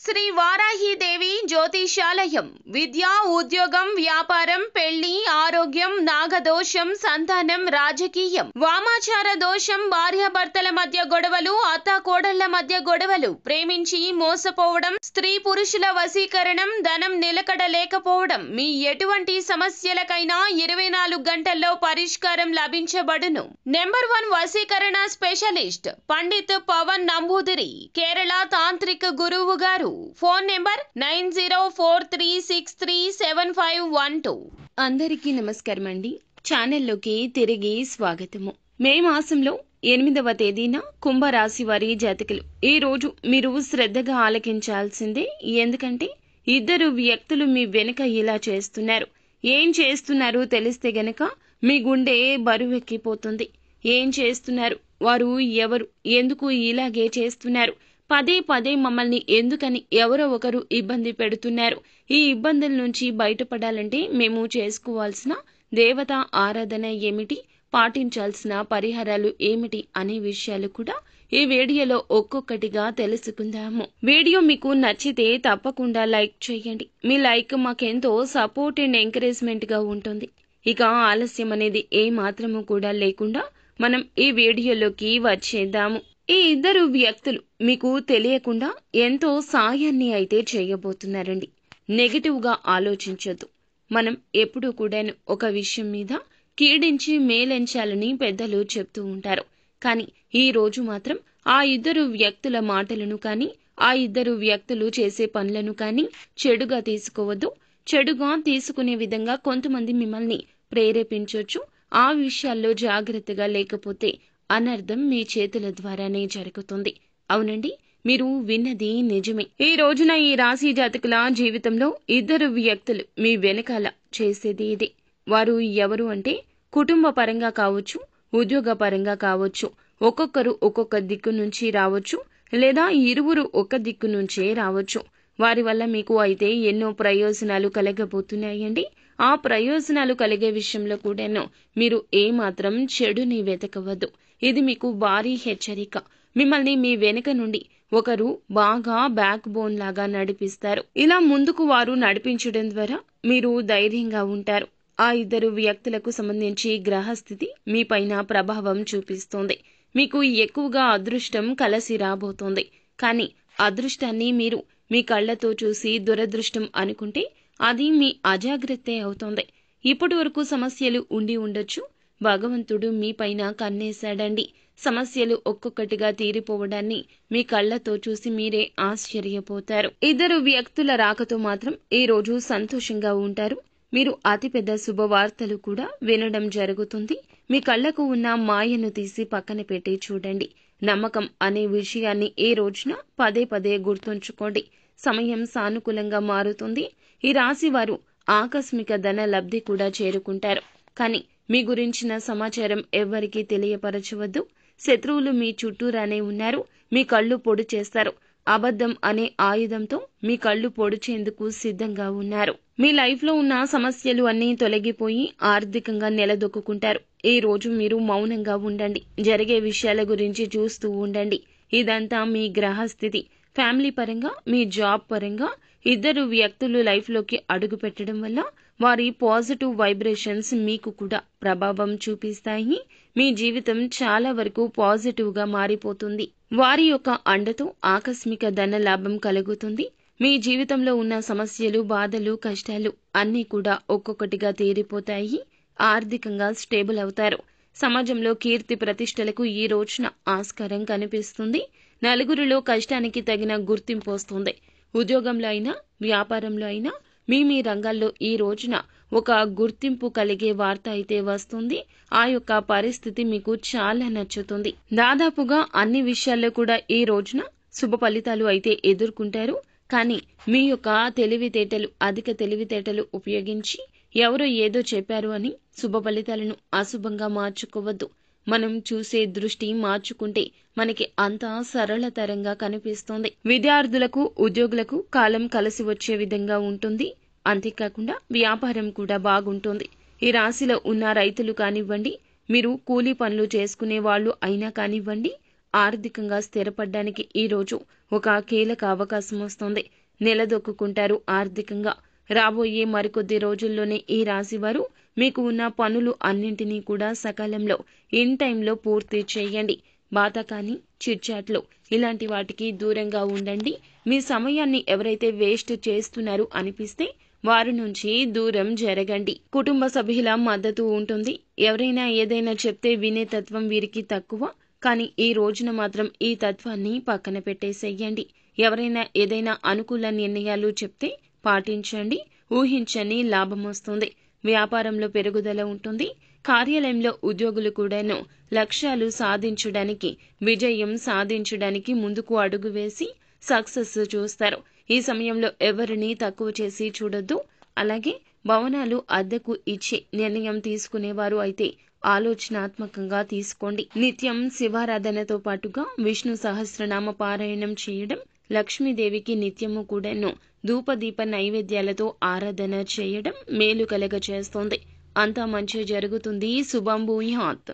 శ్రీ వారాహిదేవి జ్యోతిషాలయం విద్య, ఉద్యోగం, వ్యాపారం, పెళ్లి, ఆరోగ్యం, నాగదోషం, సంతానం, రాజకీయం, వామాచార దోషం, భార్యాభర్తల మధ్య గొడవలు, అత్తాకోడళ్ల మధ్య గొడవలు, ప్రేమించి మోసపోవడం, స్త్రీ పురుషుల వశీకరణం, ధనం నిలకడ లేకపోవడం, మీ ఎటువంటి సమస్యలకైనా 24 గంటల్లో పరిష్కారం లభించబడును. నెంబర్ 1 వశీకరణ స్పెషలిస్ట్ పండిత్ పవన్ నంబూదిరి, కేరళ తాంత్రిక గురువు గారు. Phone number 9043637512. అందరికీ నమస్కారం అండి. ఛానల్లోకి తిరిగి స్వాగతము. మే మాసంలో 8వ తేదీన కుంభరాశి వారి జాతకులు ఈ రోజు మీరు శ్రద్ధగా ఆలకించాల్సిందే. ఎందుకంటే ఇద్దరు వ్యక్తులు మీ వెనుక ఇలా చేస్తున్నారు. ఏం చేస్తున్నారు తెలిస్తే గనక మీ గుండె బరువెక్కిపోతుంది. ఏం చేస్తున్నారు, వారు ఎవరు, ఎందుకు ఇలాగే చేస్తున్నారు, పదే పదే మమ్మల్ని ఎందుకని ఎవరో ఒకరు ఇబ్బంది పెడుతున్నారు, ఈ ఇబ్బందుల నుంచి బయటపడాలంటే మేము చేసుకోవాల్సిన దేవతా ఆరాధన ఏమిటి, పాటించాల్సిన పరిహారాలు ఏమిటి అనే విషయాలు కూడా ఈ వీడియోలో ఒక్కొక్కటిగా తెలుసుకుందాము. వీడియో మీకు నచ్చితే తప్పకుండా లైక్ చేయండి. మీ లైక్ మాకెంతో సపోర్ట్ అండ్ ఎంకరేజ్మెంట్ గా ఉంటుంది. ఇక ఆలస్యం అనేది ఏ మాత్రము కూడా లేకుండా మనం ఈ వీడియోలోకి వచ్చేద్దాము. ఈ ఇద్దరు వ్యక్తులు మీకు తెలియకుండా ఎంతో సాయాన్ని అయితే చేయబోతున్నారండి. నెగటివ్ గా ఆలోచించొద్దు. మనం ఎప్పుడూ కూడా ఒక విషయం మీద కీడించి మేలెంచాలని పెద్దలు చెప్తూ ఉంటారు. కానీ ఈ రోజు మాత్రం ఆ ఇద్దరు వ్యక్తుల మాటలను కానీ ఆ ఇద్దరు వ్యక్తులు చేసే పనులను కానీ చెడుగా తీసుకోవద్దు. చెడుగా తీసుకునే విధంగా కొంతమంది మిమ్మల్ని ప్రేరేపించొచ్చు. ఆ విషయాల్లో జాగ్రత్తగా లేకపోతే అనర్థం మీ చేతుల ద్వారానే జరుగుతుంది. అవునండి, మీరు విన్నది నిజమే. ఈ రోజున ఈ రాశి జాతకుల జీవితంలో ఇద్దరు వ్యక్తులు మీ వెనకాల చేసేది ఇదే. వారు ఎవరు అంటే కుటుంబ పరంగా కావచ్చు, ఉద్యోగ పరంగా కావచ్చు, ఒక్కొక్కరు ఒక్కొక్క దిక్కు నుంచి రావచ్చు, లేదా ఇరువురు ఒక దిక్కు నుంచే రావచ్చు. వారి వల్ల మీకు అయితే ఎన్నో ప్రయోజనాలు కలగబోతున్నాయండి. ఆ ప్రయోజనాలు కలిగే విషయంలో కూడాను మీరు ఏమాత్రం చెడుని వెతకవద్దు. ఇది మీకు భారీ హెచ్చరిక. మిమ్మల్ని మీ వెనుక నుండి ఒకరు బాగా బ్యాక్ బోన్ లాగా నడిపిస్తారు. ఇలా ముందుకు వారు నడిపించడం ద్వారా మీరు ధైర్యంగా ఉంటారు. ఆ ఇద్దరు వ్యక్తులకు సంబంధించి గ్రహస్థితి మీ పైన ప్రభావం చూపిస్తోంది. మీకు ఎక్కువగా అదృష్టం కలిసి రాబోతోంది. కానీ అదృష్టాన్ని మీరు మీ కళ్లతో చూసి దురదృష్టం అనుకుంటే అది మీ అజాగ్రత్తే అవుతోంది. ఇప్పటి వరకు సమస్యలు ఉండి ఉండొచ్చు. భగవంతుడు మీ పైన కన్నేశాడండి. సమస్యలు ఒక్కొక్కటిగా తీరిపోవడాన్ని మీ కళ్లతో చూసి మీరే ఆశ్చర్యపోతారు. ఇద్దరు వ్యక్తుల రాకతో మాత్రం ఈ రోజు సంతోషంగా ఉంటారు. మీరు అతిపెద్ద శుభవార్తలు కూడా వినడం జరుగుతుంది. మీ కళ్లకు ఉన్న మాయను తీసి పక్కన పెట్టి చూడండి. నమ్మకం అనే విషయాన్ని ఈ రోజున పదే పదే గుర్తుంచుకోండి. సమయం సానుకూలంగా మారుతుంది. ఈ రాశి వారు ఆకస్మిక ధన లబ్ధి కూడా చేరుకుంటారు. కానీ మీ గురించిన సమాచారం ఎవ్వరికీ తెలియపరచవద్దు. శత్రువులు మీ చుట్టూరానే ఉన్నారు. మీ కళ్ళు పొడి చేస్తారు. అబద్ధం అనే ఆయుధంతో మీ కళ్ళు పొడిచేందుకు సిద్ధంగా ఉన్నారు. మీ లైఫ్ లో ఉన్న సమస్యలు అన్నీ తొలగిపోయి ఆర్థికంగా నిలదొక్కుంటారు. ఈ రోజు మీరు మౌనంగా ఉండండి. జరిగే విషయాల గురించి చూస్తూ ఉండండి. ఇదంతా మీ గ్రహస్థితి. ఫ్యామిలీ పరంగా, మీ జాబ్ పరంగా ఇద్దరు వ్యక్తులు లైఫ్ లోకి అడుగు పెట్టడం వల్ల వారి పాజిటివ్ వైబ్రేషన్స్ మీకు కూడా ప్రభావం చూపిస్తాయి. మీ జీవితం చాలా వరకు పాజిటివ్ గా మారిపోతుంది. వారి యొక్క అండతో ఆకస్మిక ధన లాభం కలుగుతుంది. మీ జీవితంలో ఉన్న సమస్యలు, బాధలు, కష్టాలు అన్నీ కూడా ఒక్కొక్కటిగా తీరిపోతాయి. ఆర్థికంగా స్టేబుల్ అవుతారు. సమాజంలో కీర్తి ప్రతిష్టలకు ఈ రోజున ఆస్కారం కనిపిస్తుంది. నలుగురిలో కష్టానికి తగిన గుర్తింపు వస్తుంది. ఉద్యోగంలో అయినా, వ్యాపారంలో అయినా మీ రంగాల్లో ఈ రోజున ఒక గుర్తింపు కలిగే వార్త అయితే వస్తుంది. ఆ యొక్క పరిస్థితి మీకు చాలా నచ్చుతుంది. దాదాపుగా అన్ని విషయాల్లో కూడా ఈ రోజున శుభ ఫలితాలు అయితే ఎదుర్కొంటారు. కానీ మీ యొక్క తెలివితేటలు, అధిక తెలివితేటలు ఉపయోగించి ఎవరో ఏదో చెప్పారు అని శుభ ఫలితాలను అశుభంగా మార్చుకోవద్దు. మనం చూసే దృష్టి మార్చుకుంటే మనకి అంతా సరళతరంగా కనిపిస్తుంది. విద్యార్థులకు, ఉద్యోగులకు కాలం కలిసి వచ్చే విధంగా ఉంటుంది. అంతేకాకుండా వ్యాపారం కూడా బాగుంటుంది. ఈ రాశిలో ఉన్న రైతులు కానివ్వండి, మీరు కూలీ పనులు చేసుకునే వాళ్ళు అయినా కానివ్వండి, ఆర్థికంగా స్థిరపడడానికి ఈ రోజు ఒక కీలక అవకాశం వస్తుంది. నిలదొక్కుంటారు ఆర్థికంగా. రాబోయే మరికొద్ది రోజుల్లోనే ఈ రాశివారు మీకు ఉన్న పనులు అన్నింటినీ కూడా సకాలంలో ఇన్ టైంలో పూర్తి చేయండి. బాతాకాని, చిట్చాట్లు ఇలాంటి వాటికి దూరంగా ఉండండి. మీ సమయాన్ని ఎవరైతే వేస్ట్ చేస్తున్నారు అనిపిస్తే వారి నుంచి దూరం జరగండి. కుటుంబ సభ్యుల మద్దతు ఉంటుంది. ఎవరైనా ఏదైనా చెప్తే వినే తత్వం వీరికి తక్కువ. కానీ ఈ రోజున మాత్రం ఈ తత్వాన్ని పక్కన పెట్టేసేయండి. ఎవరైనా ఏదైనా అనుకూల నిర్ణయాలు చెప్తే పాటించండి. ఊహించని లాభం వస్తుంది. వ్యాపారంలో పెరుగుదల ఉంటుంది. కార్యాలయంలో ఉద్యోగులు కూడాను లక్ష్యాలు సాధించడానికి, విజయం సాధించడానికి ముందుకు అడుగు వేసి సక్సెస్ చూస్తారు. ఈ సమయంలో ఎవరిని తక్కువ చేసి చూడొద్దు. అలాగే భవనాలు అద్దెకు ఇచ్చే నిర్ణయం తీసుకునేవారు అయితే ఆలోచనాత్మకంగా తీసుకోండి. నిత్యం శివారాధనతో పాటుగా విష్ణు సహస్రనామ పారాయణం చేయడం, లక్ష్మీదేవికి నిత్యము కూడాను ధూపదీప నైవేద్యాలతో ఆరాధన చేయడం మేలు కలగ చేస్తోంది. అంతా మంచి జరుగుతుంది. శుభం భూయాత్.